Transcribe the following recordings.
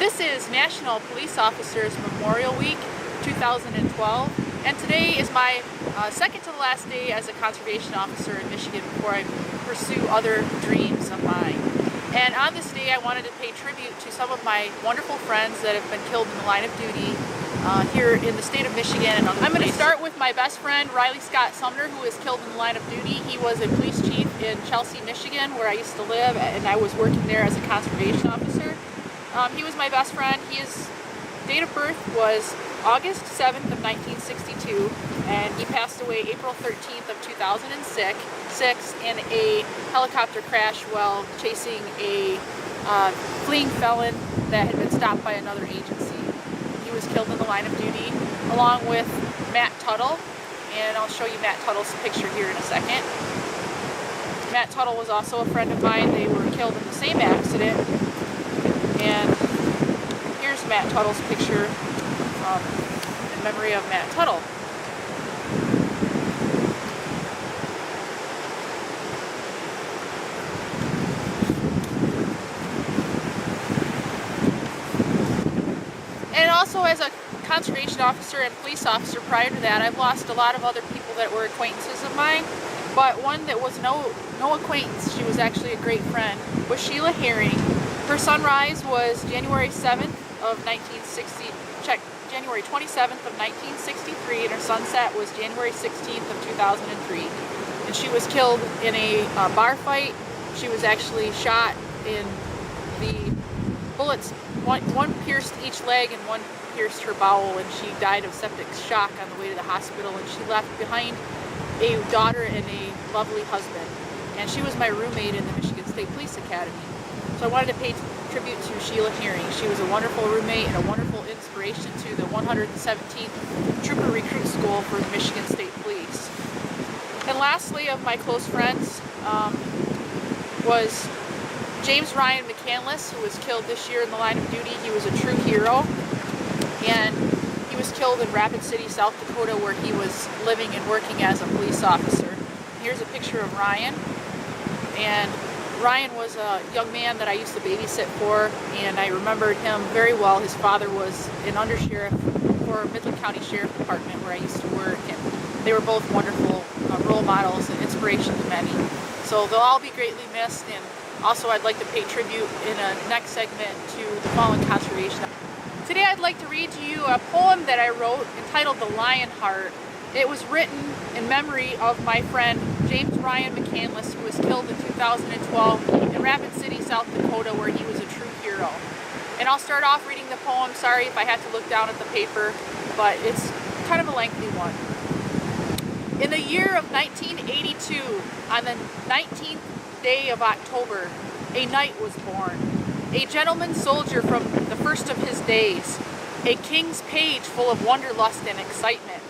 This is National Police Officers Memorial Week 2012, and today is my second to the last day as a conservation officer in Michigan before I pursue other dreams of mine. And on this day I wanted to pay tribute to some of my wonderful friends that have been killed in the line of duty here in the state of Michigan and other places. I'm going to start with my best friend Riley Scott Sumner, who was killed in the line of duty. He was a police chief in Chelsea, Michigan, where I used to live, and I was working there as a conservation officer. He was my best friend. His date of birth was August 7th of 1962, and he passed away April 13th of 2006 in a helicopter crash while chasing a fleeing felon that had been stopped by another agency. He was killed in the line of duty along with Matt Tuttle, and I'll show you Matt Tuttle's picture here in a second. Matt Tuttle was also a friend of mine. They were killed in the same accident. And here's Matt Tuttle's picture in memory of Matt Tuttle. And also as a conservation officer and police officer prior to that, I've lost a lot of other people that were acquaintances of mine. But one that was no acquaintance, she was actually a great friend, was Sheila Herring. Her sunrise was January 7th of 1960, January 27th of 1963, and her sunset was January 16th of 2003. And she was killed in a bar fight. She was actually shot in the bullets, one pierced each leg and one pierced her bowel, and she died of septic shock on the way to the hospital, and she left behind a daughter and a lovely husband. And she was my roommate in the Michigan State Police Academy. So I wanted to pay tribute to Sheila Herring. She was a wonderful roommate and a wonderful inspiration to the 117th Trooper Recruit School for the Michigan State Police. And lastly, of my close friends was James Ryan McCandless, who was killed this year in the line of duty. He was a true hero, and he was killed in Rapid City, South Dakota, where he was living and working as a police officer. Here's a picture of Ryan, and Ryan was a young man that I used to babysit for, and I remembered him very well. His father was an undersheriff for Midland County Sheriff Department where I used to work, and they were both wonderful role models and inspiration to many. So they'll all be greatly missed, and also I'd like to pay tribute in a next segment to the fallen conservation. Today I'd like to read to you a poem that I wrote entitled The Lion Heart. It was written in memory of my friend James Ryan McCandless, who was killed in 2012 in Rapid City, South Dakota, where he was a true hero. And I'll start off reading the poem. Sorry if I had to look down at the paper, but it's kind of a lengthy one. In the year of 1982, on the 19th day of October, a knight was born. A gentleman soldier from the first of his days, a king's page full of wanderlust and excitement.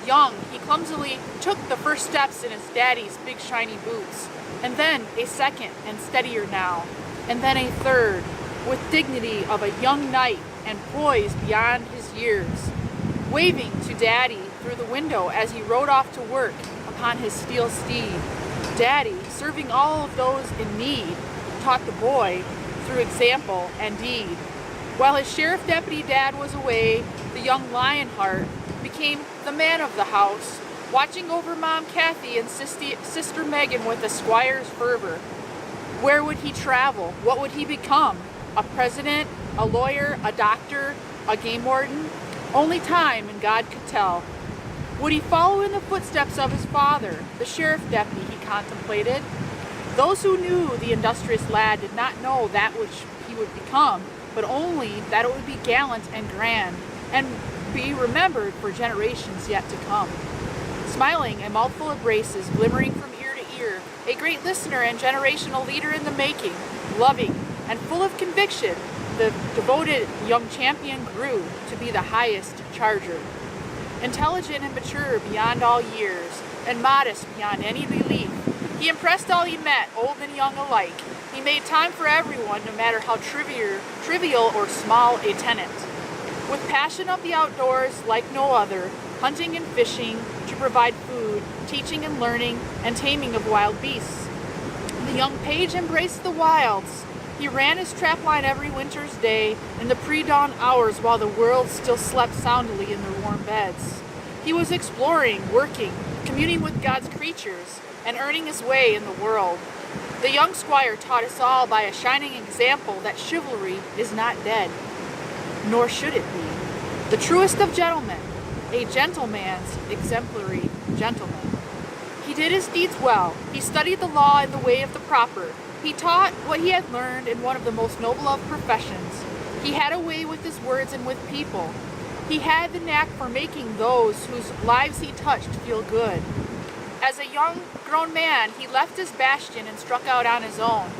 Young, he clumsily took the first steps in his daddy's big shiny boots, and then a second and steadier now, and then a third, with dignity of a young knight and poise beyond his years, waving to Daddy through the window as he rode off to work upon his steel steed. Daddy, serving all of those in need, taught the boy through example and deed. While his sheriff deputy dad was away, the young Lionheart became the man of the house, watching over Mom Kathy and Sister Megan with a squire's fervor. Where would he travel? What would he become? A president? A lawyer? A doctor? A game warden? Only time and God could tell. Would he follow in the footsteps of his father, the sheriff deputy, he contemplated? Those who knew the industrious lad did not know that which he would become, but only that it would be gallant and grand, and be remembered for generations yet to come. Smiling, a mouthful of braces, glimmering from ear to ear, a great listener and generational leader in the making, loving and full of conviction, the devoted young champion grew to be the highest charger. Intelligent and mature beyond all years, and modest beyond any belief, he impressed all he met, old and young alike. He made time for everyone, no matter how trivial or small a tenant. With passion of the outdoors like no other, hunting and fishing to provide food, teaching and learning, and taming of wild beasts. The young page embraced the wilds, He ran his trapline every winter's day in the pre-dawn hours while the world still slept soundly in their warm beds. He was exploring, working, communing with God's creatures, and earning his way in the world. The young squire taught us all by a shining example that chivalry is not dead, nor should it be. The truest of gentlemen, a gentleman's exemplary gentleman. He did his deeds well. He studied the law in the way of the proper. He taught what he had learned in one of the most noble of professions. He had a way with his words and with people. He had the knack for making those whose lives he touched feel good. As a young, grown man, he left his bastion and struck out on his own,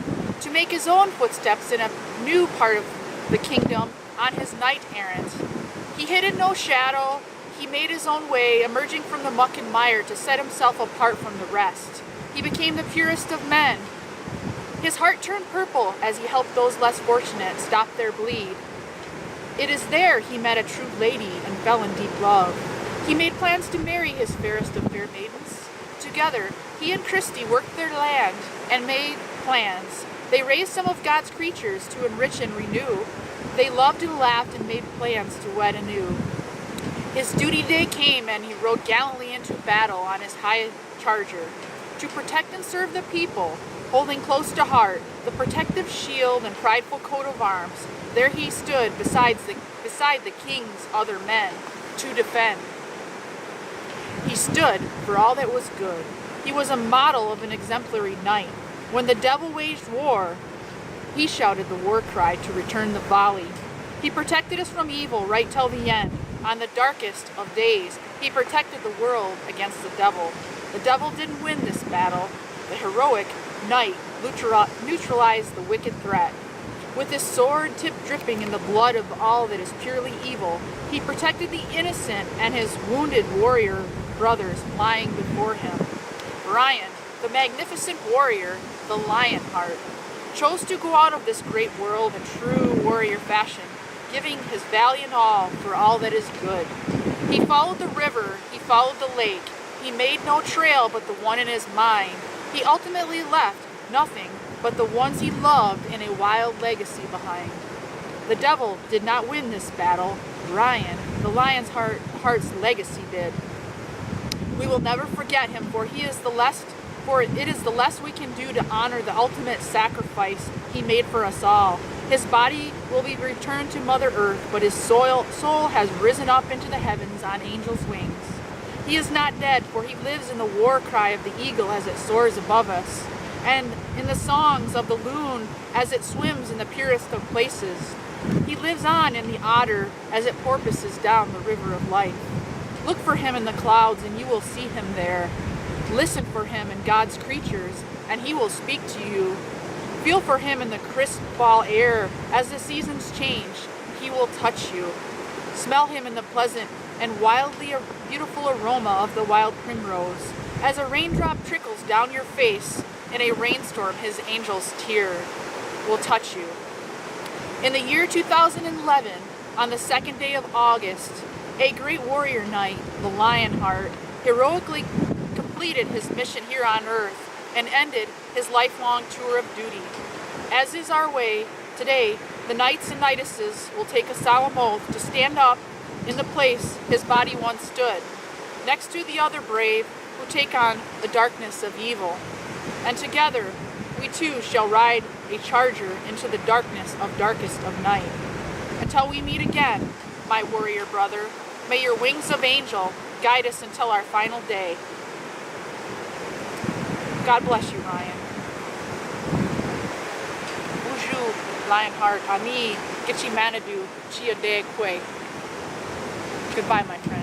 to make his own footsteps in a new part of the kingdom on his knight errant. He hid in no shadow. He made his own way, emerging from the muck and mire to set himself apart from the rest. He became the purest of men. His heart turned purple as he helped those less fortunate stop their bleed. It is there he met a true lady and fell in deep love. He made plans to marry his fairest of fair maidens. Together, he and Christy worked their land and made plans. They raised some of God's creatures to enrich and renew. They loved and laughed and made plans to wed anew. His duty day came and he rode gallantly into battle on his high charger to protect and serve the people, holding close to heart the protective shield and prideful coat of arms. There he stood beside the king's other men to defend. He stood for all that was good. He was a model of an exemplary knight. When the devil waged war, he shouted the war cry to return the volley. He protected us from evil right till the end. On the darkest of days, he protected the world against the devil. The devil didn't win this battle. The heroic knight neutralized the wicked threat. With his sword tip dripping in the blood of all that is purely evil, he protected the innocent and his wounded warrior brothers lying before him. Brian, the magnificent warrior, the Lionheart, chose to go out of this great world in true warrior fashion, giving his valiant all for all that is good. He followed the river, he followed the lake, he made no trail but the one in his mind. He ultimately left nothing but the ones he loved in a wild legacy behind. The devil did not win this battle. Brian, the lion's heart's legacy did. We will never forget him, for it is the less we can do to honor the ultimate sacrifice he made for us all. His body will be returned to Mother Earth, but his soul has risen up into the heavens on angels' wings. He is not dead, for he lives in the war cry of the eagle as it soars above us, and in the songs of the loon as it swims in the purest of places. He lives on in the otter as it porpoises down the river of life. Look for him in the clouds and you will see him there. Listen for him in God's creatures and he will speak to you. Feel for him in the crisp fall air as the seasons change. He will touch you. Smell him in the pleasant and wildly beautiful aroma of the wild primrose. As a raindrop trickles down your face in a rainstorm, his angel's tear will touch you. In the year 2011, on the 2nd day of August, a great warrior knight, the Lionheart, heroically completed his mission here on Earth and ended his lifelong tour of duty. As is our way, today, the knights and knightesses will take a solemn oath to stand up in the place his body once stood, next to the other brave who take on the darkness of evil. And together, we too shall ride a charger into the darkness of darkest of night. Until we meet again, my warrior brother, may your wings of angel guide us until our final day. God bless you, Ryan. Uju, Lionheart, Ani, Gichi Manadu, Chia De Kwe. Goodbye, my friend.